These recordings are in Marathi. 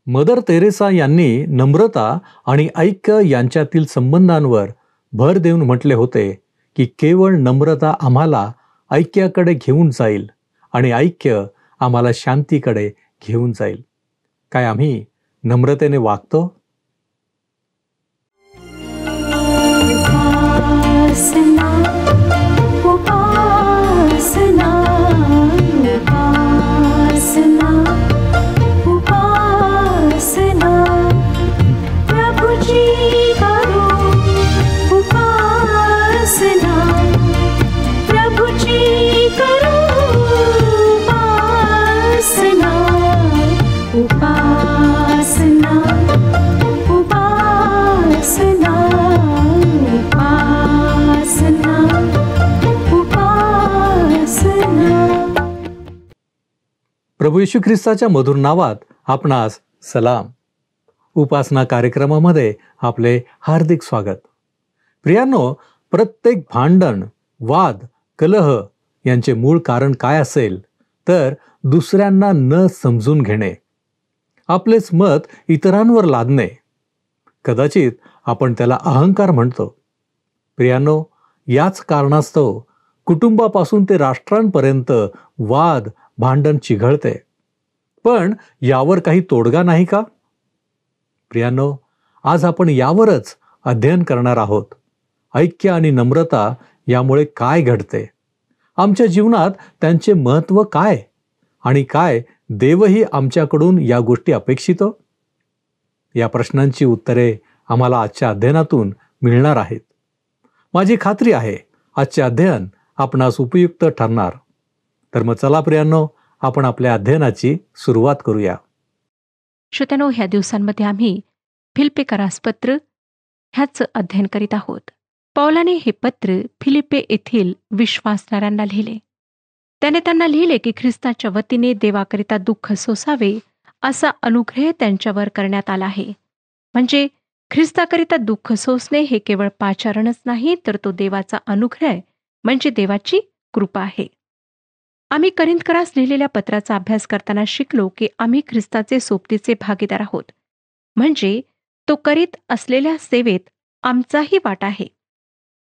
मदर तेरेसा यांनी नम्रता आणि ऐक्य यांच्यातील संबंधांवर भर देऊन म्हटले होते की केवळ नम्रता आम्हाला ऐक्याकडे घेऊन जाईल आणि ऐक्य आम्हाला शांतीकडे घेऊन जाईल. काय आम्ही नम्रतेने वागतो? प्रभू येशू ख्रिस्ताच्या मधुर नावात आपणास सलाम. उपासना कार्यक्रमामध्ये आपले हार्दिक स्वागत. प्रियांनो, प्रत्येक भांडण, वाद, कलह यांचे मूळ कारण काय असेल तर दुसऱ्यांना न समजून घेणे, आपलेच मत इतरांवर लादणे. कदाचित आपण त्याला अहंकार म्हणतो. प्रियांनो, याच कारणास्तव कुटुंबापासून ते राष्ट्रांपर्यंत वाद, भांडण चिघळते. पण यावर काही तोडगा नाही का? प्रियांनो, आज आपण यावरच अध्ययन करणार आहोत. ऐक्य आणि नम्रता यामुळे काय घडते, आमच्या जीवनात त्यांचे महत्त्व काय, आणि काय देवही आमच्याकडून या गोष्टी अपेक्षितो? या प्रश्नांची उत्तरे आम्हाला आजच्या अध्ययनातून मिळणार आहेत. माझी खात्री आहे आजचे अध्ययन आपणास उपयुक्त ठरणार. तर मग चला प्रियांनो, आपण आपल्या अध्ययनाची सुरुवात करूया. श्रोत्यांनो, ह्या दिवसांमध्ये आम्ही फिलिप्पीकरास पत्र ह्याचं अध्ययन करीत आहोत. पौलाने हे पत्र फिलिप्पे येथील विश्वासणाऱ्यांना लिहिले. त्याने त्यांना लिहिले की ख्रिस्ताच्या वतीने देवाकरिता दुःख सोसावे असा अनुग्रह त्यांच्यावर करण्यात आला आहे. म्हणजे ख्रिस्ताकरिता दुःख सोसणे हे केवळ पाचारणच नाही, तर तो देवाचा अनुग्रह म्हणजे देवाची कृपा आहे. आम्ही करिंथकरास लिहिलेल्या पत्राचा अभ्यास करताना शिकलो की आम्ही ख्रिस्ताचे सोबतीचे भागीदार आहोत. म्हणजे तो करीत असलेल्या सेवेत आमचाही वाटा आहे.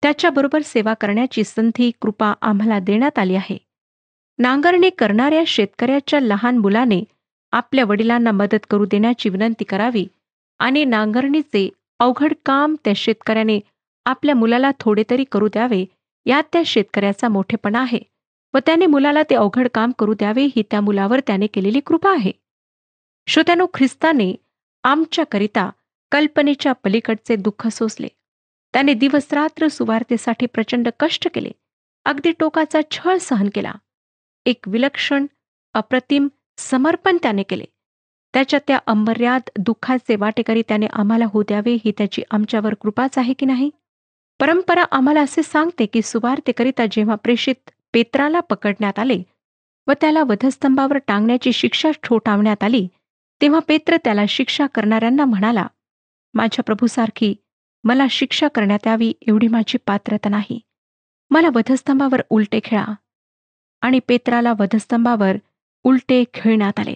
त्याच्याबरोबर सेवा करण्याची संधी, कृपा आम्हाला देण्यात आली आहे. नांगरणी करणाऱ्या शेतकऱ्याच्या लहान मुलाने आपल्या वडिलांना मदत करू देण्याची विनंती करावी आणि नांगरणीचे अवघड काम त्या शेतकऱ्याने आपल्या मुलाला थोडे तरी करू द्यावे, यात त्या शेतकऱ्याचा मोठेपणा आहे व त्याने मुलाला ते अवघड काम करू द्यावे ही त्या मुलावर त्याने केलेली कृपा आहे. श्रोत्यांनो, ख्रिस्ताने आमच्याकरिता कल्पनेच्या पलीकडचे दुःख सोसले. त्याने दिवसरात्र सुवार्तेसाठी प्रचंड कष्ट केले, अगदी टोकाचा छळ सहन केला. एक विलक्षण, अप्रतिम समर्पण त्याने केले. त्याच्या त्या अमर्याद दुःखाचे वाटेकरी त्याने आम्हाला होऊ द्यावे ही त्याची आमच्यावर कृपाच आहे की नाही? परंपरा आम्हाला असे सांगते की सुवार्तेकरिता जेव्हा प्रेषित पेत्राला पकडण्यात आले व त्याला वधस्तंभावर टांगण्याची शिक्षा ठोठावण्यात आली, तेव्हा पेत्र त्याला शिक्षा करणाऱ्यांना म्हणाला, माझ्या प्रभूसारखी मला शिक्षा करण्यात यावी एवढी माझी पात्रता नाही. मला वधस्तंभावर उलटे खेळा. आणि पेत्राला वधस्तंभावर उलटे खेळण्यात आले.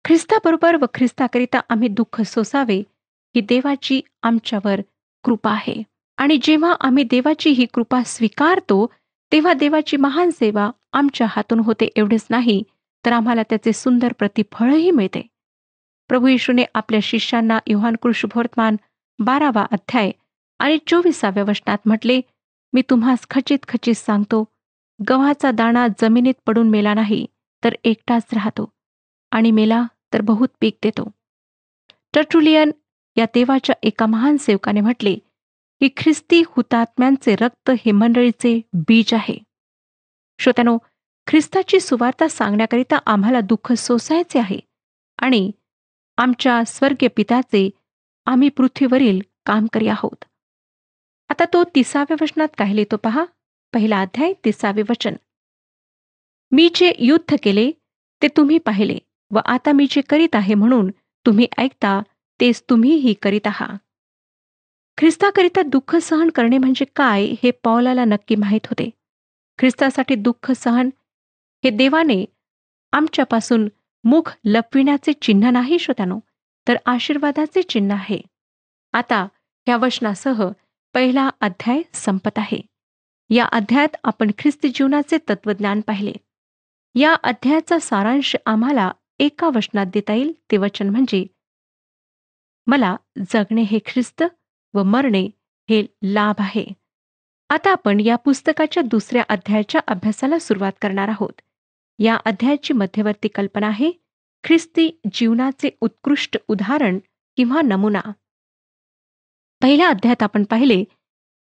ख्रिस्ताबरोबर व ख्रिस्ताकरिता आम्ही दुःख सोसावे ही देवाची आमच्यावर कृपा आहे. आणि जेव्हा आम्ही देवाची ही कृपा स्वीकारतो तेव्हा देवाची महान सेवा आमच्या हातून होते. एवढेच नाही तर आम्हाला त्याचे सुंदर प्रतिफळही मिळते. प्रभू येशूने आपल्या शिष्यांना योहान शुभवर्तमान 12वा अध्याय आणि 24व्या वचनात म्हटले, मी तुम्हास खचित खचित सांगतो, गव्हाचा दाणा जमिनीत पडून मेला नाही तर एकटाच राहतो आणि मेला तर बहुत पीक देतो. टर्टुलियन या देवाच्या एका महान सेवकाने म्हटले की ख्रिस्ती हुतात्म्यांचे रक्त हे मंडळीचे बीज आहे. श्रोत्यानो, ख्रिस्ताची सुवार्ता सांगण्याकरिता आम्हाला दुःख सोसायचे आहे आणि आमच्या स्वर्गीय पित्याचे आम्ही पृथ्वीवरील काम करी आहोत. आता तो 30व्या वचनात काय लिहितो पहा. पहिला अध्याय 30वे वचन. मी जे युद्ध केले ते तुम्ही पाहिले व आता मी जे करीत आहे म्हणून तुम्ही ऐकता तेच तुम्हीही करीत आहात. ख्रिस्ताकरिता दुःख सहन करणे म्हणजे काय हे पौलाला नक्की माहीत होते. ख्रिस्तासाठी दुःख सहन हे देवाने आमच्यापासून मुख लपविण्याचे चिन्ह नाही श्रोत्यानो, तर आशीर्वादाचे चिन्ह आहे. आता या वचनासह पहिला अध्याय संपत आहे. या अध्यायात आपण ख्रिस्ती जीवनाचे तत्वज्ञान पाहिले. या अध्यायाचा सारांश आम्हाला एका वचनात देता येईल. ते वचन म्हणजे, मला जगणे हे ख्रिस्त व मरणे हे लाभ आहे. आता आपण या पुस्तकाच्या दुसऱ्या अध्यायाच्या अभ्यासाला सुरुवात करणार आहोत. या अध्यायाची मध्यवर्ती कल्पना आहे ख्रिस्ती जीवनाचे उत्कृष्ट उदाहरण किंवा नमुना. पहिल्या अध्यायात आपण पाहिले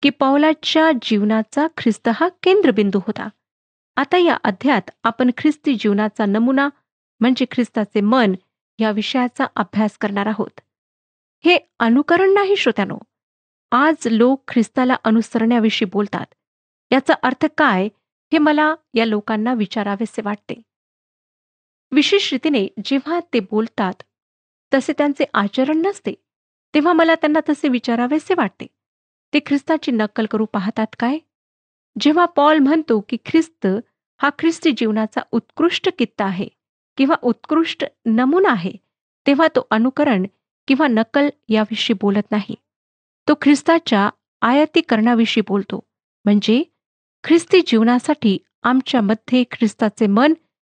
की पौलाच्या जीवनाचा ख्रिस्त हा केंद्रबिंदू होता. आता या अध्यायात आपण ख्रिस्ती जीवनाचा नमुना म्हणजे ख्रिस्ताचे मन या विषयाचा अभ्यास करणार आहोत. हे अनुकरण नाही श्रोत्यानो. आज लोक ख्रिस्ताला अनुसरण्याविषयी बोलतात. याचा अर्थ काय हे मला या लोकांना विचारावेसे वाटते. विशेष रीतीने जेव्हा ते बोलतात तसे त्यांचे आचरण नसते, तेव्हा मला त्यांना तसे विचारावेसे वाटते. ते ख्रिस्ताची नक्कल करू पाहतात काय? जेव्हा पॉल म्हणतो की ख्रिस्त हा ख्रिस्ती जीवनाचा उत्कृष्ट कित्ता आहे किंवा उत्कृष्ट नमुना आहे, तेव्हा तो अनुकरण किंवा नकल याविषयी बोलत नाही. तो ख्रिस्ताच्या आयतीकरणाविषयी बोलतो. म्हणजे ख्रिस्ती जीवनासाठी आमच्यामध्ये ख्रिस्ताचे मन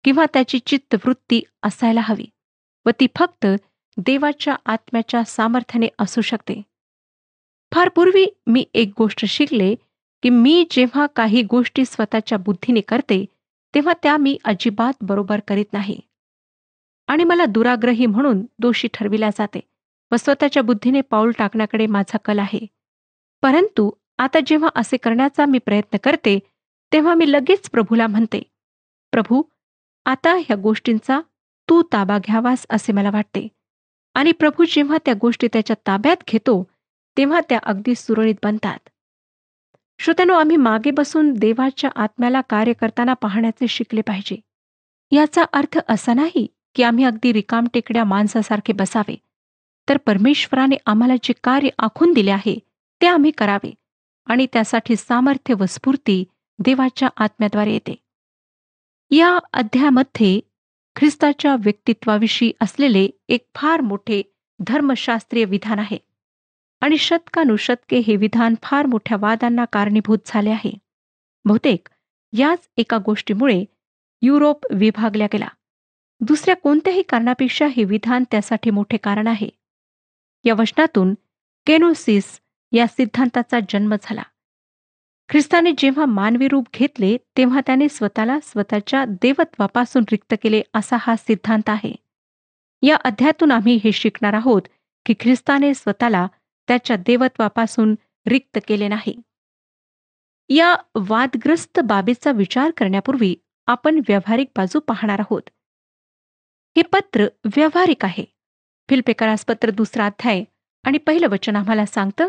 किंवा त्याची चित्तवृत्ती असायला हवी व ती फक्त देवाच्या आत्म्याच्या सामर्थ्याने असू शकते. फार पूर्वी मी एक गोष्ट शिकले की मी जेव्हा काही गोष्टी स्वतःच्या बुद्धीने करते तेव्हा त्या मी अजिबात बरोबर करीत नाही आणि मला दुराग्रही म्हणून दोषी ठरविल्या जाते व स्वतःच्या बुद्धीने पाऊल टाकण्याकडे माझा कल आहे. परंतु आता जेव्हा असे करण्याचा मी प्रयत्न करते तेव्हा मी लगेच प्रभूला म्हणते, प्रभू, आता ह्या गोष्टींचा तू ताबा घ्यावास असे मला वाटते. आणि प्रभू जेव्हा त्या गोष्टी त्याच्या ताब्यात घेतो तेव्हा त्या अगदी सुरळीत बनतात. श्रोत्यानो, आम्ही मागे बसून देवाच्या आत्म्याला कार्य करताना पाहण्याचे शिकले पाहिजे. याचा अर्थ असा नाही की आम्ही अगदी रिकामटेकड्या माणसासारखे बसावे, तर परमेश्वराने आम्हाला जे कार्य आखून दिले आहे ते आम्ही करावे आणि त्यासाठी सामर्थ्य व स्फूर्ती देवाच्या आत्म्याद्वारे येते. या अध्यायामध्ये ख्रिस्ताच्या व्यक्तित्वाविषयी असलेले एक फार मोठे धर्मशास्त्रीय विधान आहे आणि शतकानुशतके हे विधान फार मोठ्या वादांना कारणीभूत झाले आहे. बहुतेक याच एका गोष्टीमुळे युरोप विभागला गेला. दुसऱ्या कोणत्याही कारणापेक्षा हे विधान त्यासाठी मोठे कारण आहे. या वचनातून केनोसिस या सिद्धांताचा जन्म झाला. ख्रिस्ताने जेव्हा मानवी रूप घेतले तेव्हा त्याने स्वतःला स्वतःच्या देवत्वापासून रिक्त केले असा हा सिद्धांत आहे. या अध्यायातून आम्ही हे शिकणार आहोत की ख्रिस्ताने स्वतःला त्याच्या देवत्वापासून रिक्त केले नाही. या वादग्रस्त बाबीचा विचार करण्यापूर्वी आपण व्यावहारिक बाजू पाहणार आहोत. हे पत्र व्यावहारिक आहे. फिलिप्पियरास पत्र 2 अध्याय आणि 1 वचन आम्हाला सांगतं,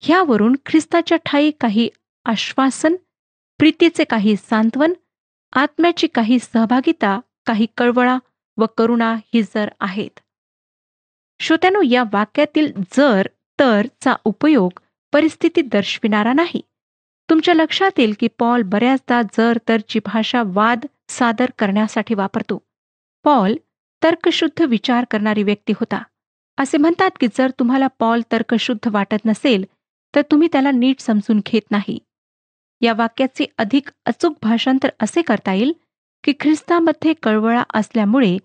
ह्यावरून ख्रिस्ताच्या ठायी काही आश्वासन, प्रीतीचे काही सांत्वन, आत्म्याची काही सहभागिता, काही कळवळा व करुणा ही जर आहेत. श्रोत्यानो, या वाक्यातील जर तर चा उपयोग परिस्थिती दर्शविणारा नाही. तुमच्या लक्षात येईल की पॉल बऱ्याचदा जर तरची भाषा वाद सादर करण्यासाठी वापरतो. पॉल तर्कशुद्ध विचार करणारी व्यक्ती होता. असे म्हणतात की जर तुम्हाला पॉल तर्कशुद्ध वाटत नसेल तर तुम्ही त्याला नीट समजून घेत नाही. या वाक्याचे अधिक अचूक भाषांतर असे करता येईल की ख्रिस्तामध्ये कळवळा असल्यामुळे,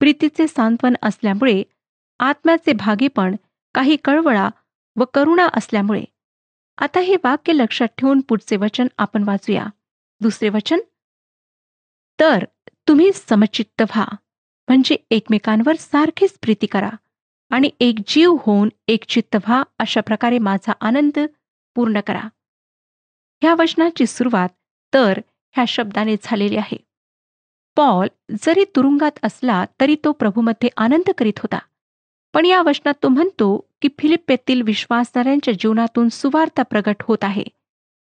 प्रीतीचे सांत्वन असल्यामुळे, आत्म्याचे भागीपण, काही कळवळा व करुणा असल्यामुळे. आता हे वाक्य लक्षात ठेवून पुढचे वचन आपण वाचूया. 2 वचन, तर तुम्ही समचित्त व्हा, म्हणजे एकमेकांवर सारखीच प्रीती करा आणि एक जीव होऊन एक चित्त व्हा, अशा प्रकारे माझा आनंद पूर्ण करा. ह्या वचनाची सुरुवात तर ह्या शब्दाने झालेली आहे. पॉल जरी तुरुंगात असला तरी तो प्रभूमध्ये आनंद करीत होता. पण या वचनात तो म्हणतो की फिलिप्पीतील विश्वासणाऱ्यांच्या जीवनातून सुवार्ता प्रगट होत आहे,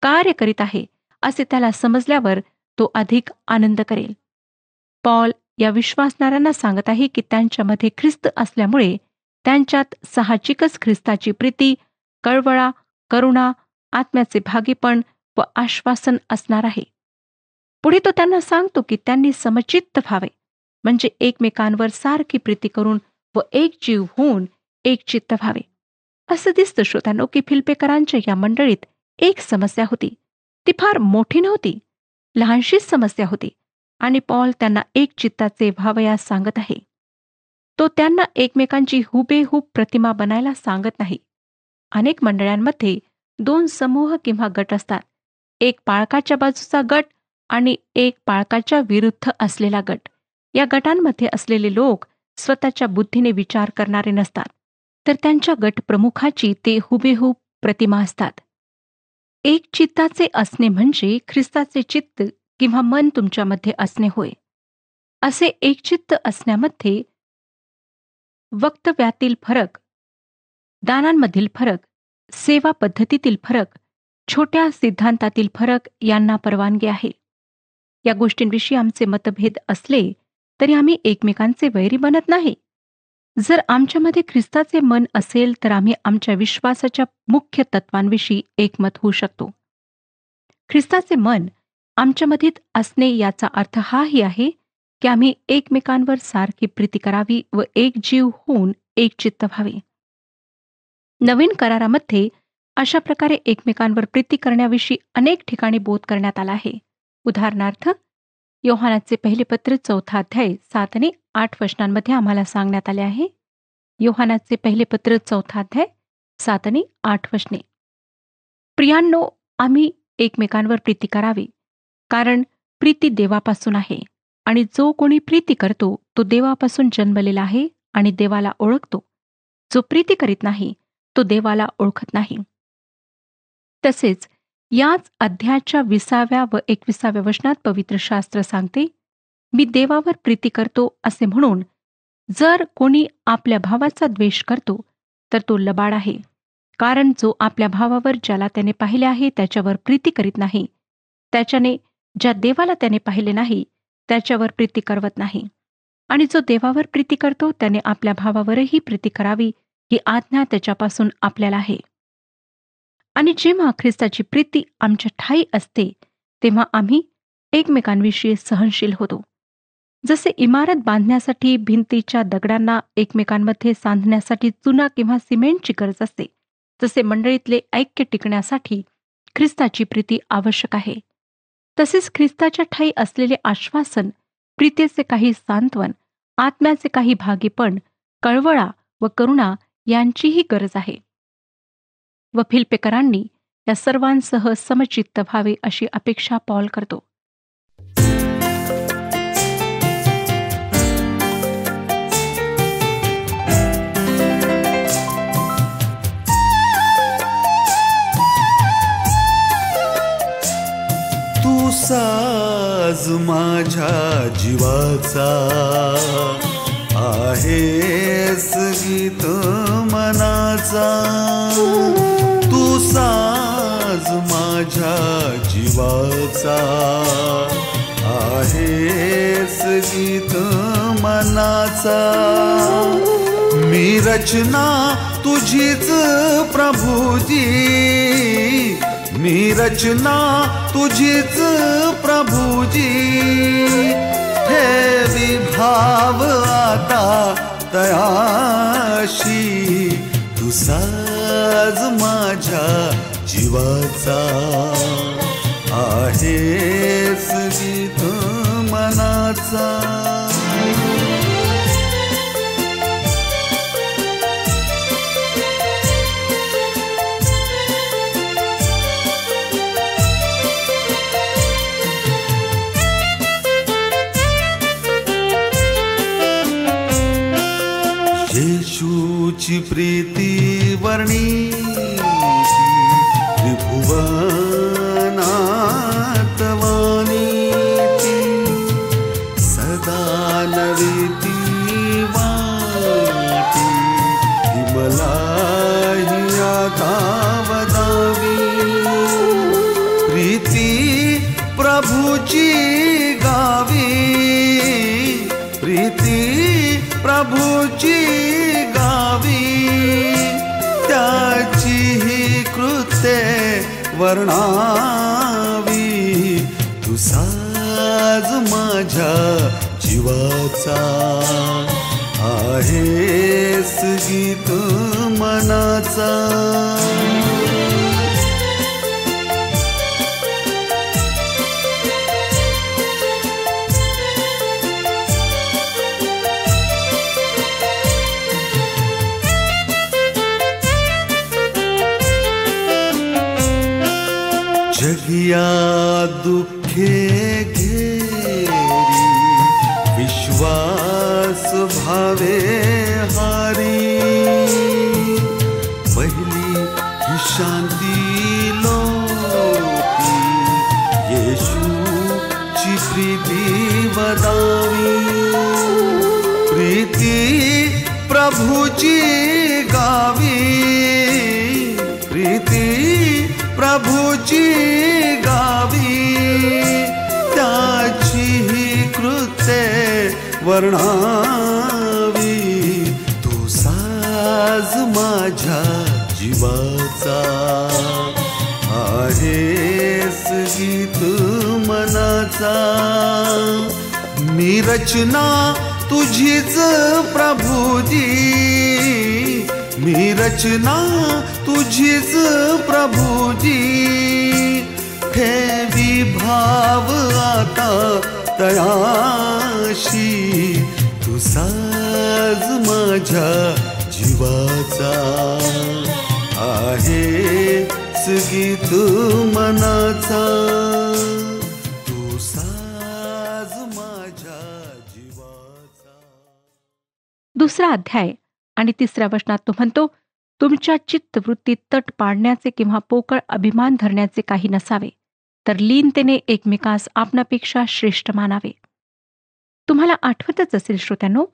कार्य करीत आहे, असे त्याला समजल्यावर तो अधिक आनंद करेल. पॉल या विश्वासणाऱ्यांना सांगत आहे की त्यांच्यामध्ये ख्रिस्त असल्यामुळे त्यांच्यात साहजिकच ख्रिस्ताची प्रीती, कळवळा, करुणा, आत्म्याचे भागीपण व आश्वासन असणार आहे. पुढे तो त्यांना सांगतो की त्यांनी समचित्त व्हावे, म्हणजे एकमेकांवर सारखी प्रीती करून व एक जीव होऊन एक चित्त व्हावे. असं दिसतं श्रोत्यांनो की फिलिप्पेकरांच्या या मंडळीत एक समस्या होती. ती फार मोठी नव्हती, लहानशीच समस्या होती. आणि पॉल त्यांना एक चित्ताचे व्हावयास सांगत आहे. तो त्यांना एकमेकांची हुबेहूब प्रतिमा बनायला सांगत नाही. अनेक मंडळांमध्ये 2 समूह किंवा गट असतात. एक पाळकाच्या बाजूचा गट आणि एक पाळकाच्या विरुद्ध असलेला गट. या गटांमध्ये असलेले लोक स्वतःच्या बुद्धीने विचार करणारे नसतात, तर त्यांच्या गट प्रमुखाची ते हुबेहूब प्रतिमा असतात. एक चित्ताचे असणे म्हणजे ख्रिस्ताचे चित्त किंवा मन तुमच्यामध्ये असणे होय. असे एकचित्त असण्यामध्ये वक्तव्यातील फरक, दानांमधील फरक, सेवा पद्धतीतील फरक, छोट्या सिद्धांतातील फरक यांना परवानगी आहे. या गोष्टींविषयी आमचे मतभेद असले तरी आम्ही एकमेकांचे वैरी बनत नाही. जर आमच्यामध्ये ख्रिस्ताचे मन असेल तर आम्ही आमच्या विश्वासाच्या मुख्य तत्वांविषयी एकमत होऊ शकतो. ख्रिस्ताचे मन आमच्यामध्ये असणे याचा अर्थ हाही आहे की आम्ही एकमेकांवर सारखी प्रीती करावी व एक जीव होऊन एक चित्त व्हावे. नवीन करारामध्ये अशा प्रकारे एकमेकांवर प्रीती करण्याविषयी अनेक ठिकाणी बोध करण्यात आला आहे. उदाहरणार्थ, योहानाचे पहिले पत्र 4 अध्याय 7 आणि 8 वचनांमध्ये आम्हाला सांगण्यात आले आहे. योहानाचे पहिले पत्र 4 अध्याय 7 आणि 8 वचने. प्रियांनो, आम्ही एकमेकांवर प्रीती करावी, कारण प्रीती देवापासून आहे आणि जो कोणी प्रीती करतो तो देवापासून जन्मलेला आहे आणि देवाला ओळखतो. जो प्रीती करीत नाही तो देवाला ओळखत नाही. तसेच याच अध्यायाच्या 20व्या व 21व्या वचनात पवित्र शास्त्र सांगते, मी देवावर प्रीती करतो असे म्हणून जर कोणी आपल्या भावाचा द्वेष करतो तर तो लबाड आहे. कारण जो आपल्या भावावर ज्याला त्याने पाहिले आहे त्याच्यावर प्रीती करीत नाही, त्याच्याने ज्या देवाला त्याने पाहिले नाही त्याच्यावर प्रीती करवत नाही. आणि जो देवावर प्रीती करतो त्याने आपल्या भावावरही प्रीती करावी ही आज्ञा त्याच्यापासून आपल्याला आहे. आणि जेव्हा ख्रिस्ताची प्रीती आमच्या ठायी असते तेव्हा आम्ही एकमेकांविषयी सहनशील होतो. जसे इमारत बांधण्यासाठी भिंतीच्या दगडांना एकमेकांमध्ये सांधण्यासाठी चुना किंवा सिमेंटची गरज असते, तसे मंडळीतले ऐक्य टिकण्यासाठी ख्रिस्ताची प्रीती आवश्यक आहे. तसेच ख्रिस्ताच्या ठायी असलेले आश्वासन, प्रीतीचे काही सांत्वन, आत्म्याचे काही भागीपण, कळवळा व करुणा यांचीही गरज आहे. व फिलिप्पेकरांनी या सर्वांसह समचित्त व्हावे अशी अपेक्षा पॉल करतो. तू साज माझ्या जीवाचा आहेस गीत मनाचा. तू साज माझ्या जीवाचा आहेस गीत मनाचा. मी रचना तुझीच प्रभुजी, मी रचना तुझीच प्रभुजी. ठेवी भाव आता तयाशी, तू साज माझ्या जीवाचा आहेस गीत मनाचा. येशूची प्रीती वर्णीती त्रिभुवनात वानीती. सदा नवीती वाटी, ती मलाही आता वदावी. प्रीती प्रभूची गावी, प्रीती प्रभूची गावी. त्याची ही कृत्ये वर्णावी. तू साज माझ्या जीवाचा आहेस गीत मनाचा. जगिया दुःखे घेरी विश्वास भावे हारी. पहिली ही शांती लोकी येशूची प्रीती वदावी. प्रीती प्रभूची गावी. प्रीती प्रभूची गावी. त्याची ही कृत्ये वर्णावी. तू साज माझ्या जीवाचा. आहेस गीत मनाचा. मी रचना तुझीच प्रभुजी. मी रचना तुझीच प्रभुजी. ठेवी भाव आता तयाशी. तू साज माझ्या जीवाचा. आहेस गीत मनाचा. तू साज माझ्या जीवाचा. दुसरा अध्याय आणि 3ऱ्या वचनात तो म्हणतो, तुमच्या चित्तवृत्तीत तट पाडण्याचे किंवा पोकळ अभिमान धरण्याचे काही नसावे, तर लीनतेने एकमेकास आपणापेक्षा श्रेष्ठ मानावे. तुम्हाला आठवतच असेल श्रोत्यांनो,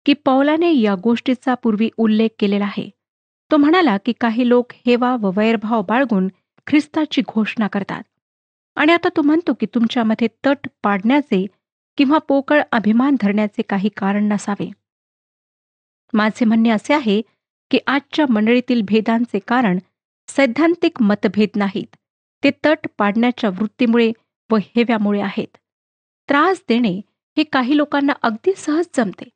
की पौलाने या गोष्टीचा पूर्वी उल्लेख केलेला आहे. तो म्हणाला की काही लोक हेवा व वैरभाव बाळगून ख्रिस्ताची घोषणा करतात. आणि आता तो म्हणतो की तुमच्यामध्ये तट पाडण्याचे किंवा पोकळ अभिमान धरण्याचे काही कारण नसावे. माझे म्हणणे असे आहे की आजच्या मंडळीतील भेदांचे कारण सैद्धांतिक मतभेद नाहीत, ते तट पाडण्याच्या वृत्तीमुळे व हेव्यामुळे आहेत. त्रास देणे हे काही लोकांना अगदी सहज जमते.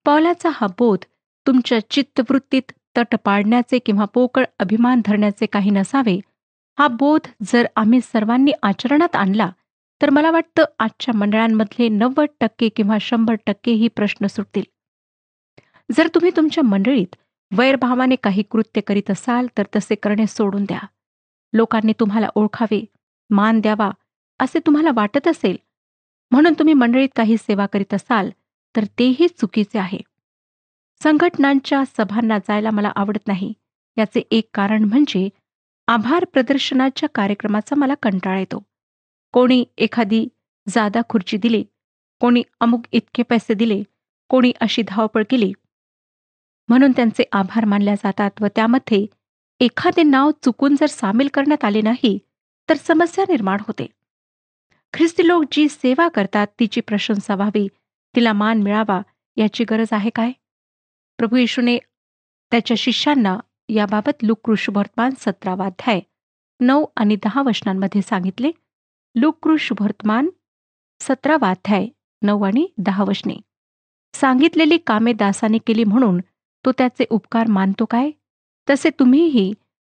पौलाचा हा बोध तुमच्या चित्तवृत्तीत तट पाडण्याचे किंवा पोकळ अभिमान धरण्याचे काही नसावे, हा बोध जर आम्ही सर्वांनी आचरणात आणला तर मला वाटतं आजच्या मंडळांमधले 90% किंवा 100% ही प्रश्न सुटतील. जर तुम्ही तुमच्या मंडळीत वैरभावाने काही कृत्य करीत असाल तर तसे करणे सोडून द्या. लोकांनी तुम्हाला ओळखावे, मान द्यावा असे तुम्हाला वाटत असेल म्हणून तुम्ही मंडळीत काही सेवा करीत असाल तर तेही चुकीचे आहे. संघटनांच्या सभांना जायला मला आवडत नाही. याचे एक कारण म्हणजे आभार प्रदर्शनाच्या कार्यक्रमाचा मला कंटाळा येतो. कोणी एखादी जादा खुर्ची दिली, कोणी अमुक इतके पैसे दिले, कोणी अशी धावपळ केली म्हणून त्यांचे आभार मानल्या जातात व त्यामध्ये एखादे नाव चुकून जर सामील करण्यात आले नाही तर समस्या निर्माण होते. ख्रिस्ती लोक जी सेवा करतात तिची प्रशंसा व्हावी, तिला मान मिळावा याची गरज आहे काय? प्रभू येशूने त्याच्या शिष्यांना याबाबत लूक शुभवर्तमान 17 अध्याय 9 आणि 10 वचनांमध्ये सांगितले. लूक शुभवर्तमान 17 अध्याय 9 आणि 10 वचने. सांगितलेली कामे दासाने केली म्हणून तो त्याचे उपकार मानतो काय? तसे तुम्हीही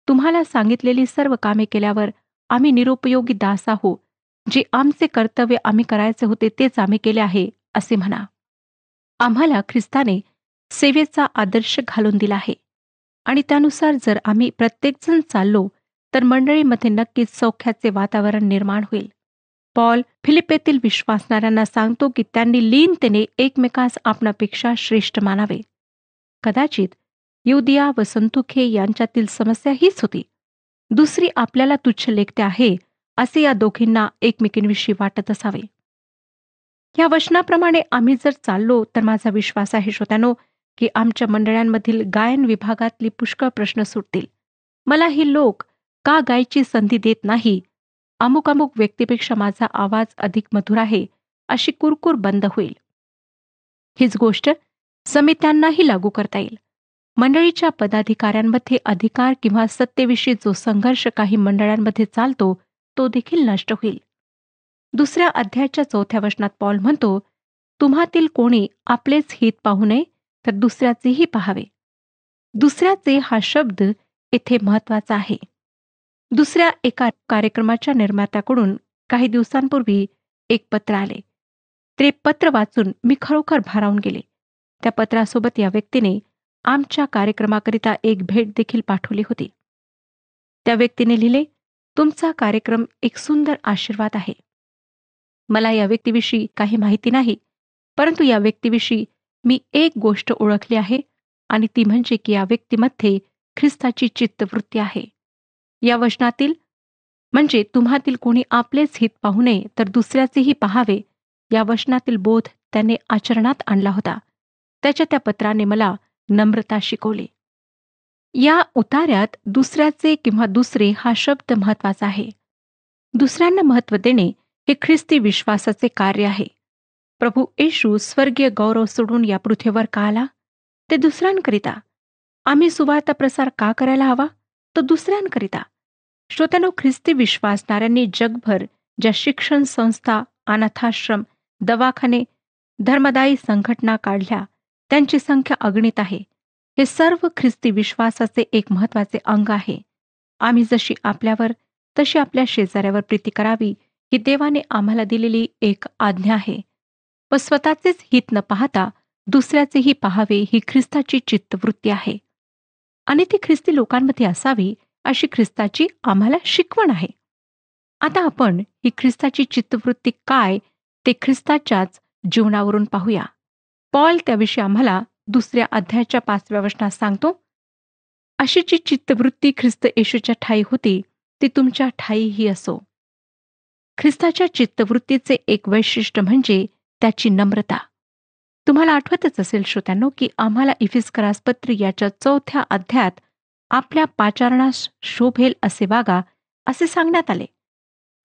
तुम्हाला सांगितलेली सर्व कामे केल्यावर आम्ही निरुपयोगी दास आहो, जे आमचे कर्तव्य आम्ही करायचे होते तेच आम्ही केले आहे असे म्हणा. आम्हाला ख्रिस्ताने सेवेचा आदर्श घालून दिला आहे आणि त्यानुसार जर आम्ही प्रत्येकजण चाललो तर मंडळीमध्ये नक्कीच सौख्याचे वातावरण निर्माण होईल. पॉल फिलिपेतील विश्वासणाऱ्यांना सांगतो की त्यांनी लीनतेने एकमेकास आपणापेक्षा श्रेष्ठ मानावे. कदाचित युदिया व संतुखे यांच्यातील समस्या हीच होती. दुसरी आपल्याला तुच्छ लेखते आहे असे या दोघींना एकमेकींविषयी वाटत असावे. या वचनाप्रमाणे आम्ही जर चाललो तर माझा विश्वास आहे श्रोत्यानो की आमच्या मंडळांमधील गायन विभागातली पुष्कळ प्रश्न सुटतील. मला ही लोक का गायची संधी देत नाही, अमुक अमुक व्यक्तीपेक्षा माझा आवाज अधिक मधुर आहे अशी कुरकुर बंद होईल. हीच गोष्ट समित्यांनाही लागू करता येईल. मंडळीच्या पदाधिकाऱ्यांमध्ये अधिकार किंवा सत्तेविषयी जो संघर्ष काही मंडळांमध्ये चालतो तो देखील नष्ट होईल. 2 अध्यायाच्या 4 वचनात पॉल म्हणतो, तुम्हातील कोणी आपलेच हित पाहू नये तर दुसऱ्याचेही पाहावे. दुसऱ्याचे हा शब्द येथे महत्वाचा आहे. दुसऱ्या एका कार्यक्रमाच्या निर्मात्याकडून काही दिवसांपूर्वी एक पत्र आले. ते पत्र वाचून मी खरोखर भारावून गेले. त्या पत्रासोबत या व्यक्तीने आमच्या कार्यक्रमाकरिता एक भेट देखील पाठवली होती. त्या व्यक्तीने लिहिले, तुमचा कार्यक्रम एक सुंदर आशीर्वाद आहे. मला या व्यक्तीविषयी काही माहिती नाही, परंतु या व्यक्तीविषयी मी एक गोष्ट ओळखली आहे आणि ती म्हणजे की या व्यक्तीमध्ये ख्रिस्ताची चित्तवृत्ती आहे. या वचनातील म्हणजे तुम्हातील कोणी आपलेच हित पाहू नये तर दुसऱ्याचेही पाहावे, या वचनातील बोध त्याने आचरणात आणला होता. त्याच्या त्या पत्राने मला नम्रता शिकवली. या उतार्यात दुसऱ्याचे किंवा दुसरे हा शब्द महत्वाचा आहे. दुसऱ्यांना महत्त्व देणे हे ख्रिस्ती विश्वासाचे कार्य आहे. प्रभू येशू स्वर्गीय गौरव सोडून या पृथ्वीवर का आला? ते दुसऱ्यांकरिता. आम्ही सुवार्ता प्रसार का करायला हवा? तो दुसऱ्यांकरिता. श्रोत्यानो, ख्रिस्ती विश्वासणाऱ्यांनी जगभर ज्या शिक्षण संस्था, अनाथाश्रम, दवाखाने, धर्मदायी संघटना काढल्या, त्यांची संख्या अगणित आहे. हे सर्व ख्रिस्ती विश्वासाचे एक महत्वाचे अंग आहे. आम्ही जशी आपल्यावर तशी आपल्या शेजाऱ्यावर प्रीती करावी ही देवाने आम्हाला दिलेली एक आज्ञा आहे. व स्वतःचेच हित न पाहता दुसऱ्याचेही पाहावे ही ख्रिस्ताची चित्तवृत्ती आहे. आणि ती ख्रिस्ती लोकांमध्ये असावी अशी ख्रिस्ताची आम्हाला शिकवण आहे. आता आपण ही ख्रिस्ताची चित्तवृत्ती काय ते ख्रिस्ताच्याच जीवनावरून पाहूया. पॉल त्याविषयी आम्हाला 2 अध्यायाच्या 5व्या वचनात सांगतो, अशी जी चित्तवृत्ती ख्रिस्त येशूच्या ठायी होती ती तुमच्या ठायीही असो. ख्रिस्ताच्या चित्तवृत्तीचे एक वैशिष्ट्य म्हणजे त्याची नम्रता. तुम्हाला आठवतच असेल श्रोत्यांनो की आम्हाला इफिस्करास पत्र याच्या 4थ्या अध्यायात आपल्या पाचारणास शोभेल असे वागा असे सांगण्यात आले.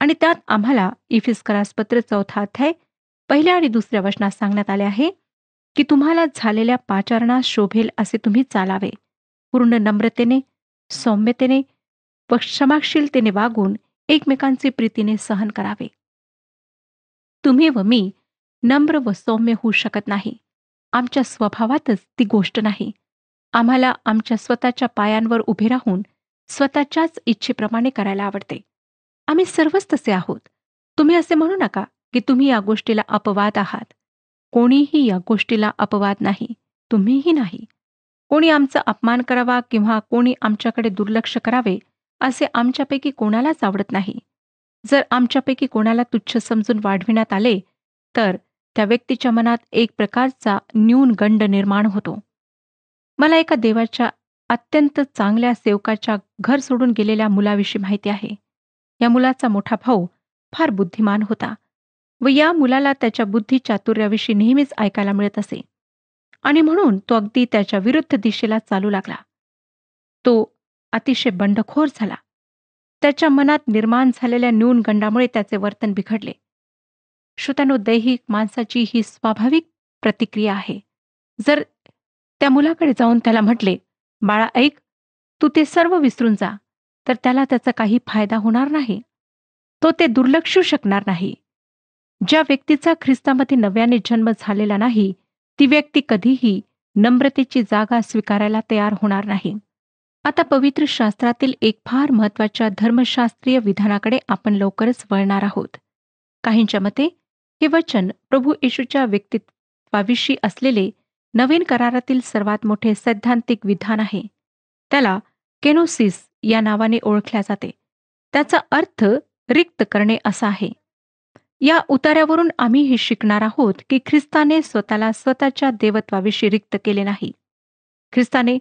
आणि त्यात आम्हाला इफिस्करास पत्र 4था अध्याय 1 आणि 2 वचनात सांगण्यात आले आहे की तुम्हाला झालेल्या पाचारणास शोभेल असे तुम्ही चालावे. पूर्ण नम्रतेने, सौम्यतेने व क्षमाशीलतेने वागून एकमेकांचे प्रीतीने सहन करावे. तुम्ही व मी नम्र व सौम्य होऊ शकत नाही. आमच्या स्वभावातच ती गोष्ट नाही. आम्हाला आमच्या स्वतःच्या पायांवर उभे राहून स्वतःच्याच इच्छेप्रमाणे करायला आवडते. आम्ही सर्वच तसे आहोत. तुम्ही असे म्हणू नका की तुम्ही या गोष्टीला अपवाद आहात. कोणीही या गोष्टीला अपवाद नाही. तुम्हीही नाही. कोणी आमचा अपमान करावा किंवा कोणी आमच्याकडे दुर्लक्ष करावे असे आमच्यापैकी कोणालाच आवडत नाही. जर आमच्यापैकी कोणाला तुच्छ समजून वाढविण्यात आले तर त्या व्यक्तीच्या मनात एक प्रकारचा न्यूनगंड निर्माण होतो. मला एका देवाच्या अत्यंत चांगल्या सेवकाच्या घर सोडून गेलेल्या मुलाविषयी माहिती आहे. या मुलाचा मोठा भाऊ फार बुद्धिमान होता व या मुलाला त्याच्या बुद्धी चातुर्याविषयी नेहमीच ऐकायला मिळत असे आणि म्हणून तो अगदी त्याच्या विरुद्ध दिशेला चालू लागला. तो अतिशय बंडखोर झाला. त्याच्या मनात निर्माण झालेल्या न्यूनगंडामुळे त्याचे वर्तन बिघडले. श्रोत्यानो, दैहिक माणसाची ही स्वाभाविक प्रतिक्रिया आहे. जर त्या मुलाकडे जाऊन त्याला म्हटले, बाळा ऐक, तू ते सर्व विसरून जा, तर त्याला त्याचा काही फायदा होणार नाही. तो ते दुर्लक्षू शकणार नाही. ज्या व्यक्तीचा ख्रिस्तामध्ये नव्याने जन्म झालेला नाही ती व्यक्ती कधीही नम्रतेची जागा स्वीकारायला तयार होणार नाही. आता पवित्र शास्त्रातील एक फार महत्त्वाच्या धर्मशास्त्रीय विधानाकडे आपण लवकरच वळणार आहोत. काहींच्या मते हे वचन प्रभू येशूच्या व्यक्तित्वाविषयी असलेले नवीन करारातील सर्वात मोठे सैद्धांतिक विधान आहे. त्याला केनोसिस या नावाने ओळखल्या जाते. त्याचा अर्थ रिक्त करणे असा आहे. या उतार्यावरून आम्ही हे शिकणार आहोत की ख्रिस्ताने स्वतःला स्वतःच्या देवत्वाविषयी रिक्त केले नाही. ख्रिस्ताने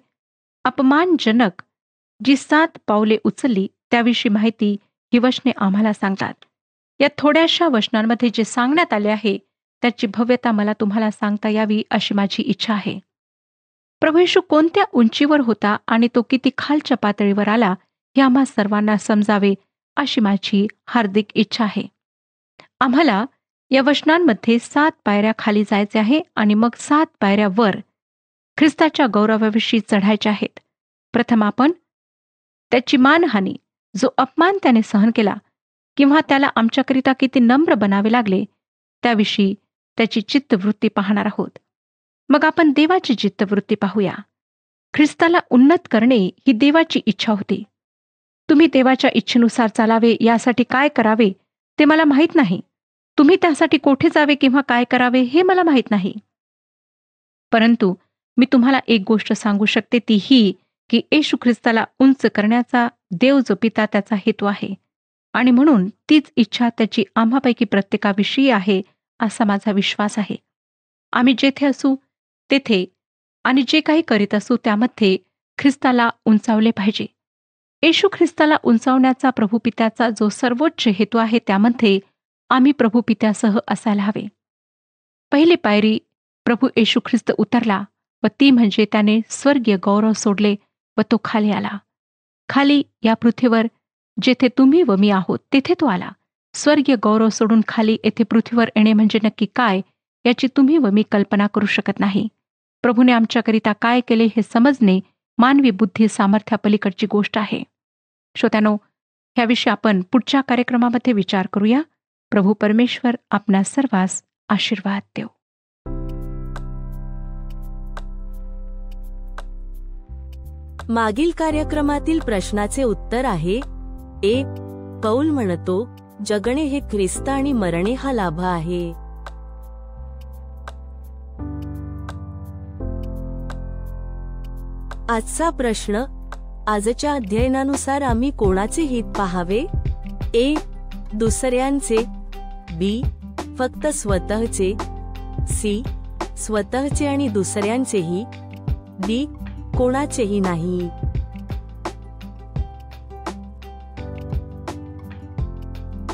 अपमानजनक जी 7 पावले उचलली त्याविषयी माहिती ही वचने आम्हाला सांगतात. या थोड्याशा वचनांमध्ये जे सांगण्यात आले आहे त्याची भव्यता मला तुम्हाला सांगता यावी अशी माझी इच्छा आहे. प्रभू येशू कोणत्या उंचीवर होता आणि तो किती खालच्या पातळीवर आला हे आम्हा सर्वांना समजावे अशी माझी हार्दिक इच्छा आहे. आम्हाला या वचनांमध्ये 7 पायऱ्या खाली जायचे आहे आणि मग 7 पायऱ्या वर ख्रिस्ताच्या गौरवाविषयी चढायच्या आहेत. प्रथम आपण त्याची मानहानी, जो अपमान त्याने सहन केला किंवा त्याला आमच्याकरिता किती नम्र बनावे लागले त्याविषयी त्याची चित्तवृत्ती पाहणार आहोत. मग आपण देवाची चित्तवृत्ती पाहूया. ख्रिस्ताला उन्नत करणे ही देवाची इच्छा होती. तुम्ही देवाच्या इच्छेनुसार चालावे यासाठी काय करावे ते मला माहीत नाही. तुम्ही त्यासाठी कोठे जावे किंवा काय करावे हे मला माहीत नाही. परंतु मी तुम्हाला एक गोष्ट सांगू शकते, ती ही की येशू ख्रिस्ताला उंच करण्याचा देव जो पिता त्याचा हेतू आहे, आणि म्हणून तीच इच्छा त्याची आम्हापैकी प्रत्येकाविषयी आहे असा माझा विश्वास आहे. आम्ही जेथे असू तेथे आणि जे काही करीत असू त्यामध्ये ख्रिस्ताला उंचावले पाहिजे. येशू ख्रिस्ताला उंचावण्याचा प्रभू पित्याचा जो सर्वोच्च हेतू आहे त्यामध्ये आम्ही प्रभू पित्यासह असायला हवे. पहिली पायरी प्रभू येशू ख्रिस्त उतरला व ती म्हणजे त्याने स्वर्गीय गौरव सोडले व तो खाली आला. खाली या पृथ्वीवर जेथे तुम्ही व मी आहोत तेथे तो आला. स्वर्गीय गौरव सोडून खाली येथे पृथ्वीवर येणे म्हणजे नक्की काय याची तुम्ही व मी कल्पना करू शकत नाही. प्रभूने आमच्याकरिता काय केले हे समजणे मानवी बुद्धी सामर्थ्यापलीकडची गोष्ट आहे. श्रोत्यानो, ह्याविषयी आपण पुढच्या कार्यक्रमामध्ये विचार करूया. प्रभू परमेश्वर आपणा सर्वांस आशीर्वाद देव. मागील कार्यक्रमातील प्रश्नाचे उत्तर आहे: 1. पौल म्हणतो, जगणे हे ख्रिस्त आणि मरणे हा लाभ आहे. आजचा प्रश्न: आजच्या अध्ययनानुसार आम्ही कोणाचे हित पाहावे? ए. दुसऱ्यांचे. बी. फक्त स्वतःचे. सी. स्वतःचे आणि दुसऱ्यांचेही. डी. कोणाचेही नाही.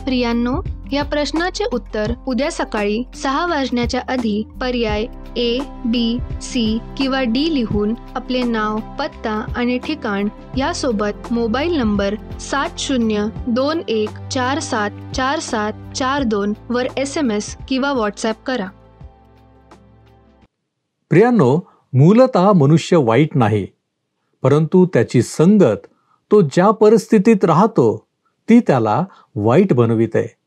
प्रियांनो, या प्रश्नाचे उत्तर उद्या सकाळी 6 वाजण्याच्या आधी पर्याय ए, बी, सी किंवा डी लिहून आपले नाव, पत्ता आणि ठिकाण यासोबत मोबाईल नंबर 7021474742 वर SMS किंवा व्हॉट्सॲप करा. प्रियांनो, मूलतः मनुष्य वाईट नाही, परंतु त्याची संगत, तो ज्या परिस्थितीत राहतो ती त्याला वाईट बनविते.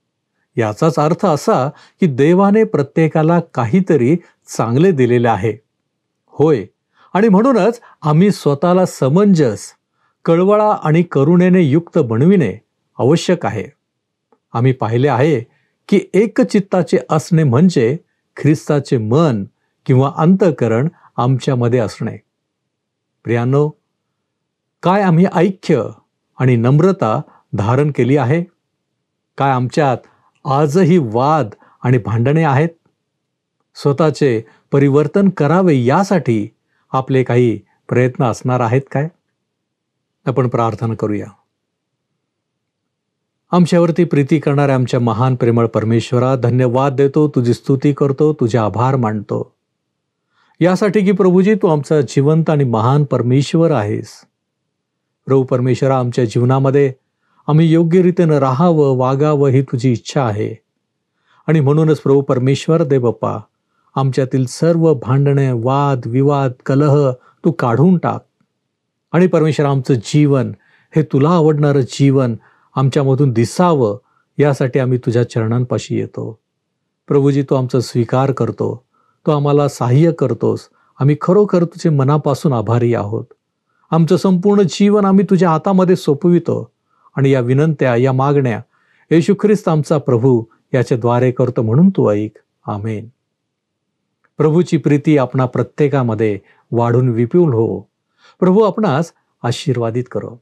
याचाच अर्थ असा की देवाने प्रत्येकाला काहीतरी चांगले दिलेले आहे. होय, आणि म्हणूनच आम्ही स्वतःला समंजस, कळवळा आणि करुणेने युक्त बनविणे आवश्यक आहे. आम्ही पाहिले आहे की एकचित्ताचे असणे म्हणजे ख्रिस्ताचे मन किंवा अंतःकरण आमच्यामध्ये असणे. प्रियांनो, काय आम्ही ऐक्य आणि नम्रता धारण केली आहे? काय आमच्यात आजही वाद आणि भांडणे आहेत? स्वतःचे परिवर्तन करावे यासाठी आपले काही प्रयत्न असणार आहेत काय? आपण प्रार्थना करूया. आमच्यावरती प्रीती करणाऱ्या आमच्या महान प्रेमळ परमेश्वरा, धन्यवाद देतो, तुझी स्तुती करतो, तुझे आभार मानतो यासाठी की प्रभूजी तू आमचा जिवंत आणि महान परमेश्वर आहेस. प्रभू परमेश्वरा, आमच्या जीवनामध्ये आम्ही योग्य रीतीनं राहावं, वागावं ही तुझी इच्छा आहे. आणि म्हणूनच प्रभू परमेश्वर दे बाप्पा, आमच्यातील सर्व भांडणे, वाद विवाद, कलह तू काढून टाक. आणि परमेश्वर, आमचं जीवन हे तुला आवडणारं जीवन आमच्यामधून दिसावं यासाठी आम्ही तुझ्या चरणांपाशी येतो. प्रभूजी, तू आमचा स्वीकार करतो, तू आम्हाला सहाय्य करतोस. आम्ही खरोखर तुझे मनापासून आभारी आहोत. आमचं संपूर्ण जीवन आम्ही तुझ्या हातामध्ये सोपवितो आणि या विनंत्या, या मागण्या येशू ख्रिस्त आमचा प्रभू याच्याद्वारे करतो, म्हणून तू ऐक. आमेन. प्रभूची प्रीती आपणा प्रत्येकामध्ये वाढून विपुल हो. प्रभू आपणास आशीर्वादित करो.